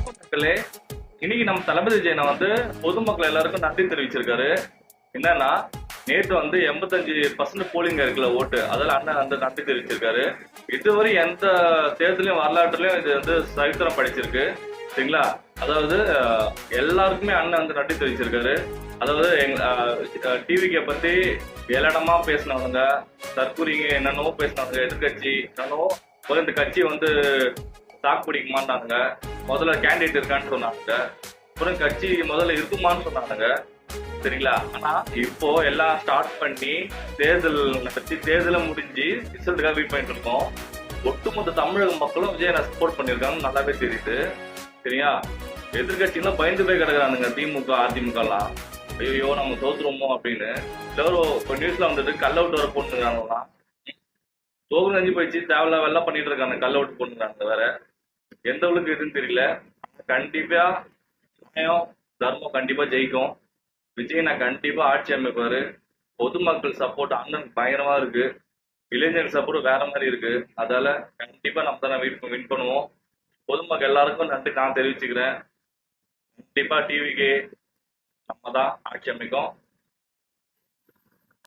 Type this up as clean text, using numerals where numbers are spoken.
மக்களே, இன்னைக்கு நம்ம தளபதி விஜயனை வந்து பொதுமக்கள் எல்லாருக்கும் நன்றி தெரிவிச்சிருக்காரு. என்னன்னா, நேற்று வந்து 85% போலிங் இருக்குல்ல ஓட்டு, அதில் அண்ணன் வந்து நன்றி தெரிவிச்சிருக்காரு. இதுவரை எந்த தேர்தலையும் வரலாற்றுலயும் இது வந்து சரித்திரம் படிச்சிருக்கு. சரிங்களா? அதாவது எல்லாருக்குமே அண்ணன் வந்து நன்றி தெரிவிச்சிருக்காரு. அதாவது டிவிக்கை பத்தி ஏளனமா பேசினவங்க, தற்கூரிங்க என்னென்னவோ பேசினவங்க, எதிர்கட்சி என்னென்னவோ இந்த கட்சி வந்து தாக்கு பிடிக்குமான்னாங்க. முதல்ல கேண்டிடேட் இருக்கான்னு சொன்னாங்க. அப்புறம் கட்சி முதல்ல இருக்குமான்னு சொன்னாங்க. சரிங்களா? ஆனா இப்போ எல்லாம் ஸ்டார்ட் பண்ணி தேர்தல் நடத்தி தேர்தலை முடிஞ்சு ரிசல்ட்டுக்காக வெயிட் பண்ணிட்டு இருக்கோம். ஒட்டுமொத்த தமிழக மக்களும் விஜயனை சப்போர்ட் பண்ணியிருக்காங்க, நல்லாவே தெரியுது. சரியா? எதிர்கட்சிகளும் பயந்து போய் கிடக்குறானுங்க, திமுக அதிமுக எல்லாம். ஐயோ நம்ம தோத்துருமோ அப்படின்னு. எல்லாரும் இப்போ நியூஸ்ல வந்தது கல் அவுட் வர போட்டுருக்காங்கலாம். தோகு நஞ்சு போயிடுச்சு, தேவையில்ல வெள்ளம் பண்ணிட்டு இருக்காங்க, கல் அவுட் போட்டுருக்காங்க. வேற எந்த அளவுக்கு இதுன்னு தெரியல. கண்டிப்பா நியாயம் தர்மம் கண்டிப்பா ஜெயிக்கும். விஜய் நான் கண்டிப்பா ஆட்சி அமைப்பாரு. பொதுமக்கள் சப்போர்ட் அண்ணன் பயங்கரமா இருக்கு. இளைஞர்கள் சப்போர்ட் வேற மாதிரி இருக்கு. அதால கண்டிப்பா நம்ம தான் வின் பண்ணுவோம். பொதுமக்கள் எல்லாருக்கும் நன்றி நான் தெரிவிச்சுக்கிறேன். கண்டிப்பா டிவிக்கு நம்ம தான் ஆட்சி அமைக்கும்.